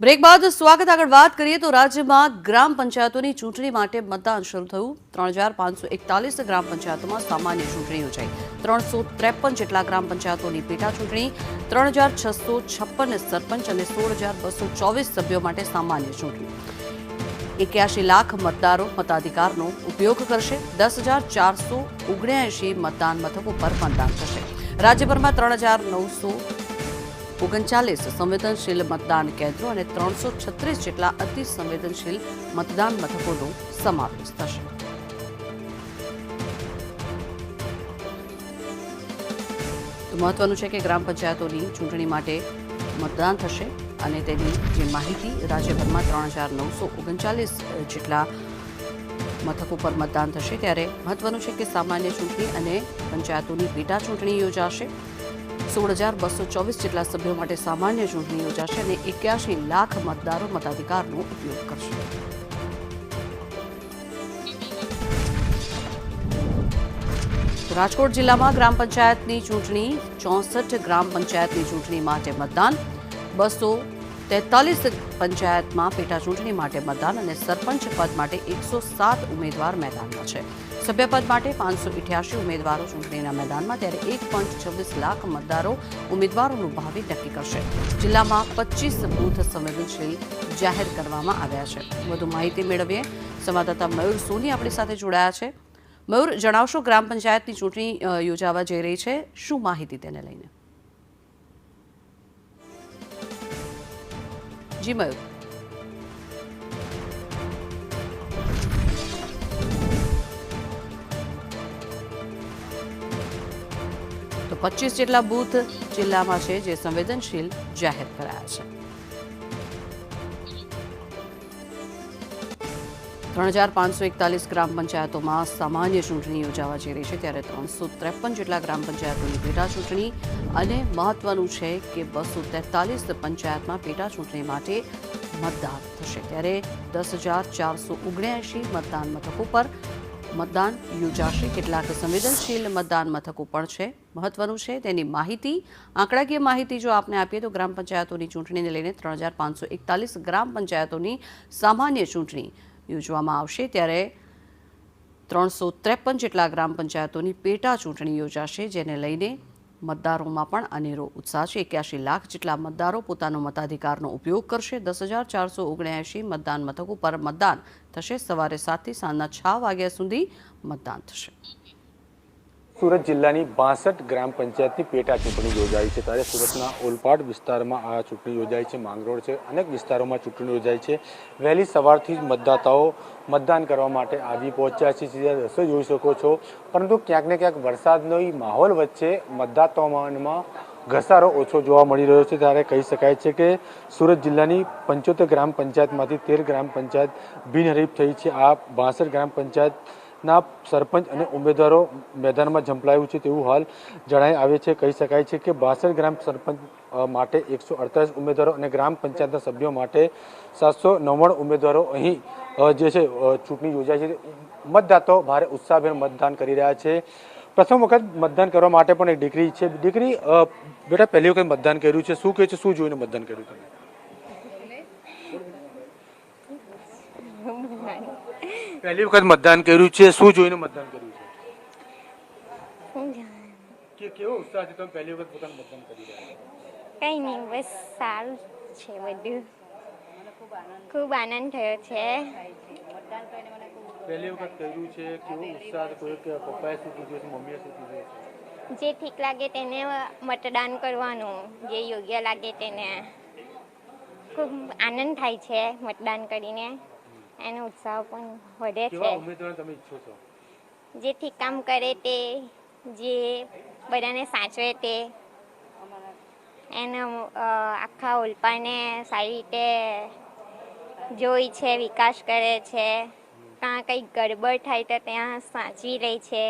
Break બાદ સ્વાગત આગળ વાત કરીએ તો રાજ્યમાં ગ્રામ પંચાયતોની ચૂંટણી માટે મતદાન શરૂ થયું 3541 ગ્રામ પંચાયતોમાં સામાન્ય ચૂંટણી યોજાઈ 353 જેટલા ગ્રામ પંચાયતોની પેટા ચૂંટણી 3656 સરપંચ અને 16224 સભ્યો માટે સામાન્ય ચૂંટણી 81 લાખ મતદારો મતાધિકારનો ઉપયોગ કરશે 10,479 મતદાન મથકો પર મતદાન થશે રાજ્યભરમાં 3,939 સંવેદનશીલ મતદાન કેન્દ્રો અને 336 જેટલા અતિ સંવેદનશીલ મતદાન મથકોનો સમાવેશ થશે તો મહત્વનું છે કે ગ્રામ પંચાયતોની ચૂંટણી માટે મતદાન થશે અને તેની જે માહિતી રાજ્યભરમાં 3,939 જેટલા મથકો પર મતદાન થશે ત્યારે મહત્વનું છે કે સામાન્ય ચૂંટણી અને પંચાયતોની પેટા ચૂંટણી યોજાશે 16,224 જેટલા સભ્યો માટે સામાન્ય ચૂંટણી યોજાશે અને 81 લાખ મતદારો મતાધિકારનો ઉપયોગ કરશે રાજકોટ જિલ્લામાં ગ્રામ પંચાયતની ચૂંટણી 64 ગ્રામ પંચાયતની ચૂંટણી માટે મતદાન 243 પંચાયતમાં પેટા ચૂંટણી માટે મતદાન અને સરપંચ પદ માટે 107 ઉમેદવાર મેદાનમાં છે સભ્યપદ માટે 588 ઉમેદવારો ચૂંટણીના મેદાનમાં ત્યારે 1.26 લાખ મતદારો ઉમેદવારોનું ભાવિ નક્કી કરશે જિલ્લામાં 25 બૂથ સંવેદનશીલ જાહેર કરવામાં આવ્યા છે વધુ માહિતી મેળવીએ સંવાદદાતા મયુર સોની આપણી સાથે જોડાયા છે મયુર જણાવશો ગ્રામ પંચાયતની ચૂંટણી યોજાવા જઈ રહી છે શું માહિતી તેને લઈને જી મયુર તો 25 જેટલા બૂથ જિલ્લામાં છે જે સંવેદનશીલ જાહેર કરાયા છે 3,541 ગ્રામ પંચાયતોમાં સામાન્ય ચૂંટણી યોજાવા જઈ રહી છે ત્યારે 353 જેટલા ગ્રામ પંચાયતોની પેટા ચૂંટણી અને મહત્વનું છે કે 243 પંચાયતમાં પેટા ચૂંટણી માટે મતદાન થશે ત્યારે 10,479 મતદાન મથકો પર મતદાન યોજાશે કેટલાક સંવેદનશીલ મતદાન મથકો પણ છે મહત્વનું છે તેની માહિતી આંકડાકીય માહિતી જો આપને આપીએ તો ગ્રામ પંચાયતોની ચૂંટણીને લઈને 3,541 ગ્રામ પંચાયતોની સામાન્ય ચૂંટણી યોજવામાં આવશે ત્યારે 353 જેટલા ગ્રામ પંચાયતોની પેટા ચૂંટણી યોજાશે જેને લઈને મતદારોમાં પણ અનેરો ઉત્સાહ છે 81 લાખ જેટલા મતદારો પોતાનો મતાધિકારનો ઉપયોગ કરશે 10,479 મતદાન મથકો પર મતદાન થશે સવારે 7 થી સાંજના 6 વાગ્યા સુધી મતદાન થશે સુરત જિલ્લાની 62 ગ્રામ પંચાયતની પેટા ચૂંટણી યોજાઈ છે ત્યારે સુરતના ઓલપાડ વિસ્તારમાં આ ચૂંટણી યોજાઈ છે માંગરોળ છે અનેક વિસ્તારોમાં ચૂંટણી યોજાઈ છે વહેલી સવારથી જ મતદાતાઓ મતદાન કરવા માટે આવી પહોંચ્યા છે જે દૃશ્યો જોઈ શકો છો પરંતુ ક્યાંક ને ક્યાંક વરસાદનો માહોલ વચ્ચે મતદાતાઓમાં ઘસારો ઓછો જોવા મળી રહ્યો છે ત્યારે કહી શકાય છે કે સુરત જિલ્લાની 75 ગ્રામ પંચાયતમાંથી 13 ગ્રામ પંચાયત બિનહરીફ થઈ છે આ 62 ગ્રામ પંચાયત ના સરપંચ અને ઉમેદવારો મેદાનમાં ઝંપલાયું છે તેવું હાલ જણાઈ આવે છે કહી શકાય છે કે 62 ગ્રામ સરપંચ માટે 148 ઉમેદવારો અને ગ્રામ પંચાયતના સભ્યો માટે 799 ઉમેદવારો અહીં જે છે ચૂંટણી યોજાય છે મતદાતાઓ ભારે ઉત્સાહભેર મતદાન કરી રહ્યા છે પ્રથમ વખત મતદાન કરવા માટે પણ એક દીકરી છે દીકરી બેટા પહેલી વખત મતદાન કર્યું છે શું કહે છે શું જોઈને મતદાન કર્યું તમે પહેલી વખત મતદાન કર્યું છે શું જોઈને મતદાન કર્યું છે કે કેવો ઉત્સાહ છે તમે પહેલી વખત પોતાનું મતદાન કરી રહ્યા કઈ નહીં બસ સારું છે બધું ખૂબ આનંદ થયો છે પહેલી વખત કર્યું છે કેવો ઉત્સાહ કોઈ પપ્પાએ શું કીધું છે મમ્મીએ શું કીધું જે ઠીક લાગે તેને મતદાન કરવાનું જે યોગ્ય લાગે તેને ખૂબ આનંદ થાય છે મતદાન કરીને એનો ઉત્સાહ પણ વધે છે તમે ઈચ્છો છો જે ઠીક કામ કરે તે જે બધાને સાચવે તે એનો આખા ઉલ્પાને સારી રીતે જોઈ છે વિકાસ કરે છે ત્યાં કંઈક ગડબડ થાય તો ત્યાં સાચવી લે છે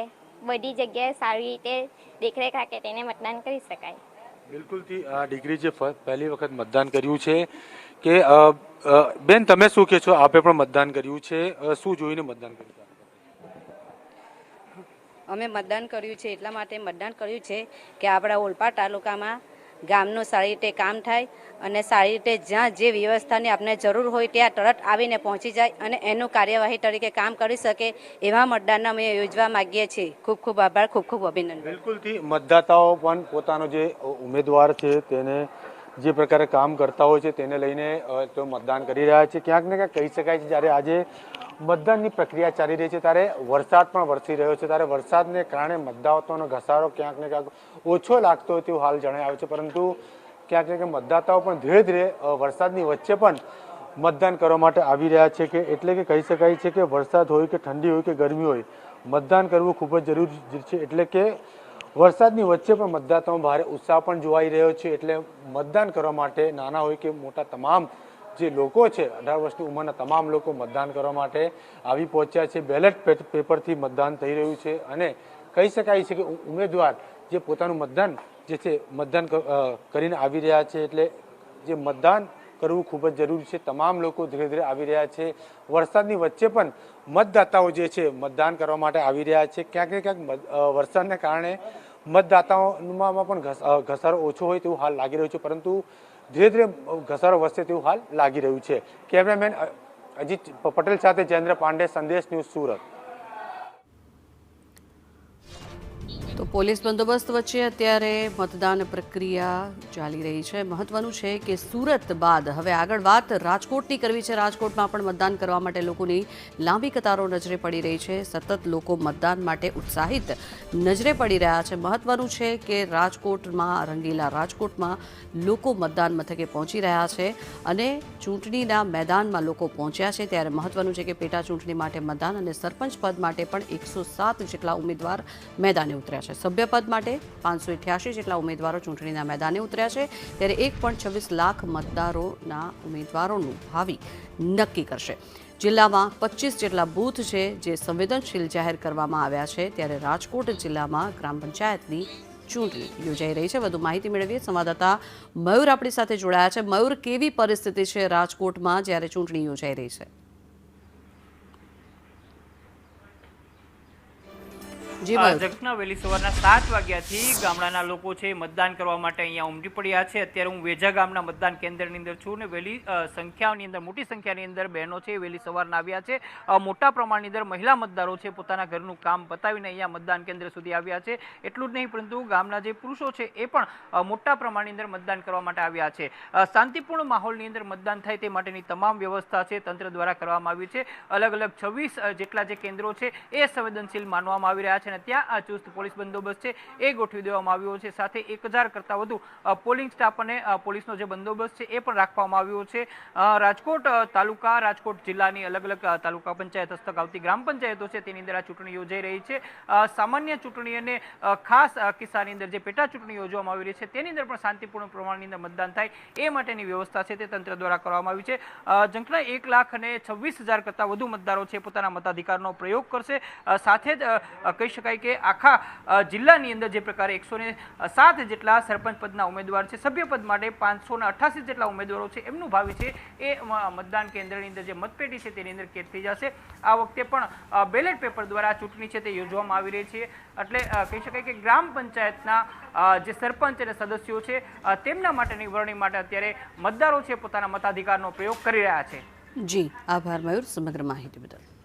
બધી જગ્યાએ સારી રીતે દેખરેખ રાખે તેને મતદાન કરી શકાય બિલકુલથી આ દીકરી જે પહેલી વખત મતદાન કર્યું છે કે બેન તમે શું કહો છો આપે પણ મતદાન કર્યું છે શું જોઈને મતદાન કર્યું અમે મતદાન કર્યું છે એટલા માટે મતદાન કર્યું છે કે આપણા ઓલપાડ તાલુકામાં ગામનું સારી રીતે કામ થાય અને સારી રીતે જ્યાં જે વ્યવસ્થાની આપણે જરૂર હોય ત્યાં તરત આવીને પહોંચી જાય અને એનું કાર્યવાહી તરીકે કામ કરી શકે એવા મતદાન અમે યોજવા માગીએ છીએ. ખૂબ ખૂબ આભાર, ખૂબ ખૂબ અભિનંદન. બિલકુલથી મતદાતાઓ પણ પોતાનો જે ઉમેદવાર છે તેને જે પ્રકારે કામ કરતા હોય છે તેને લઈને તેઓ મતદાન કરી રહ્યા છે. ક્યાંક ને ક્યાંક કહી શકાય છે જ્યારે આજે મતદાનની પ્રક્રિયા ચાલી રહી છે ત્યારે વરસાદ પણ વરસી રહ્યો છે ત્યારે વરસાદને કારણે મતદાતાઓનો ઘસારો ક્યાંક ને ક્યાંક ઓછો લાગતો હોય તેવું હાલ જણાય આવે છે. પરંતુ ક્યાંક ને ક્યાંક મતદાતાઓ પણ ધીરે ધીરે વરસાદની વચ્ચે પણ મતદાન કરવા માટે આવી રહ્યા છે કે એટલે કે કહી શકાય છે કે વરસાદ હોય કે ઠંડી હોય કે ગરમી હોય મતદાન કરવું ખૂબ જ જરૂરી છે. એટલે કે વરસાદની વચ્ચે પણ મતદાતાઓમાં ભારે ઉત્સાહ પણ જોવાઈ રહ્યો છે. એટલે મતદાન કરવા માટે નાના હોય કે મોટા તમામ જે લોકો છે 18 વર્ષની ઉંમરના તમામ લોકો મતદાન કરવા માટે આવી પહોંચ્યા છે. બેલેટ પેપરથી મતદાન થઈ રહ્યું છે અને કહી શકાય છે કે ઉમેદવાર જે પોતાનું મતદાન જે છે મતદાન કરીને આવી રહ્યા છે. એટલે જે મતદાન કરવું ખૂબ જ જરૂરી છે. તમામ લોકો ધીરે ધીરે આવી રહ્યા છે. વરસાદની વચ્ચે પણ મતદાતાઓ જે છે મતદાન કરવા માટે આવી રહ્યા છે. ક્યાંક ને ક્યાંક વરસાદને કારણે મતદાતાઓમાં પણ ઘસારો ઓછો હોય તેવું હાલ લાગી રહ્યું છે. પરંતુ ધીરે ધીરે ઘસારો વધશે તેવું હાલ લાગી રહ્યું છે. કેમેરામેન અજીત પટેલ સાથે જયેન્દ્ર પાંડે, સંદેશ ન્યૂઝ, સુરત. તો પોલીસ બંદોબસ્ત વચ્ચે અત્યારે મતદાન પ્રક્રિયા ચાલી રહી છે. મહત્વનું છે કે સુરત બાદ હવે આગળ વાત રાજકોટની કરવી છે. રાજકોટમાં પણ મતદાન કરવા માટે લોકોની લાંબી કતારો નજરે પડી રહી છે. સતત લોકો મતદાન માટે ઉત્સાહિત નજરે પડી રહ્યા છે. મહત્વનું છે કે રાજકોટમાં, રંગીલા રાજકોટમાં લોકો મતદાન મથકે પહોંચી રહ્યા છે અને ચૂંટણીના મેદાનમાં લોકો પહોંચ્યા છે. ત્યારે મહત્વનું છે કે પેટા ચૂંટણી માટે મતદાન અને સરપંચ પદ માટે પણ 107 જેટલા ઉમેદવાર મેદાને ઉતર્યા છે. સભ્યપદ માટે 588 જેટલા ઉમેદવારો ચૂંટણીના મેદાને ઉતર્યા છે. ત્યારે 1.26 લાખ મતદારોના ઉમેદવારોનું ભાવિ નક્કી કરશે. જિલ્લામાં 25 જેટલા બૂથ છે જે સંવેદનશીલ જાહેર કરવામાં આવ્યા છે. ત્યારે રાજકોટ જિલ્લામાં ગ્રામ પંચાયતની ચૂંટણી યોજાઈ રહી છે. વધુ માહિતી મેળવીએ સંવાદદાતા મયુર આપણી સાથે જોડાયા છે. મયુર, કેવી પરિસ્થિતિ છે રાજકોટમાં જ્યારે ચૂંટણી યોજાઈ રહી છે? જગતના વહેલી સવારના 7 વાગ્યાથી ગામડાના લોકો છે મતદાન કરવા માટે અહીંયા ઉમટી પડ્યા છે. અત્યારે હું વેજા ગામના મતદાન કેન્દ્રની અંદર છું ને વહેલી સંખ્યાની અંદર, મોટી સંખ્યાની અંદર બહેનો છે વહેલી સવારના આવ્યા છે. મોટા પ્રમાણની અંદર મહિલા મતદારો છે પોતાના ઘરનું કામ પતાવીને અહીંયા મતદાન કેન્દ્ર સુધી આવ્યા છે. એટલું જ નહીં પરંતુ ગામના જે પુરુષો છે એ પણ મોટા પ્રમાણની અંદર મતદાન કરવા માટે આવ્યા છે. શાંતિપૂર્ણ માહોલની અંદર મતદાન થાય તે માટેની તમામ વ્યવસ્થા છે તંત્ર દ્વારા કરવામાં આવી છે. અલગ અલગ 26 જેટલા જે કેન્દ્રો છે એ સંવેદનશીલ માનવામાં આવી રહ્યા છે. ત્યાં ચુસ્ત પોલીસ બંદોબસ્ત છે એ ગોઠવી દેવામાં આવ્યો છે. સાથે 1000 કરતાં વધુ પોલિંગ સ્ટાફ અને પોલીસનો જે બંદોબસ્ત છે એ પણ રાખવામાં આવ્યો છે. રાજકોટ તાલુકા, રાજકોટ જિલ્લાની અલગ અલગ તાલુકા પંચાયત હસ્તક આવતી ગ્રામ પંચાયતો છે તેની અંદર આ ચૂંટણી યોજાઈ રહી છે. સામાન્ય ચૂંટણી અને ખાસ કિસ્સાની અંદર જે પેટા ચૂંટણી યોજવામાં આવી રહી છે તેની અંદર પણ શાંતિપૂર્ણ પ્રમાણની અંદર મતદાન થાય એ માટેની વ્યવસ્થા છે તે તંત્ર દ્વારા કરવામાં આવી છે. જંકના 1,26,000 કરતાં વધુ મતદારો છે પોતાના મતાધિકારનો પ્રયોગ કરશે. સાથે જ કહી શકાય કે આખા જિલ્લાની અંદર જે પ્રકારે 107 જેટલા સરપંચ પદના ઉમેદવાર છે, સભ્યપદ માટે 588 જેટલા ઉમેદવારો છે એમનું ભાવિ છે એ મતદાન કેન્દ્રની અંદર જે મતપેટી છે તેની અંદર કેદ થઈ જશે. આ વખતે પણ બેલેટ પેપર દ્વારા ચૂંટણી છે તે યોજવામાં આવી રહી છે. એટલે કહી શકાય કે ગ્રામ પંચાયતના જે સરપંચ અને સદસ્યો છે તેમના માટેની વરણી માટે અત્યારે મતદારો છે પોતાના મતાધિકારનો પ્રયોગ કરી રહ્યા છે. જી આભાર મયુર સમગ્ર માહિતી બદલ.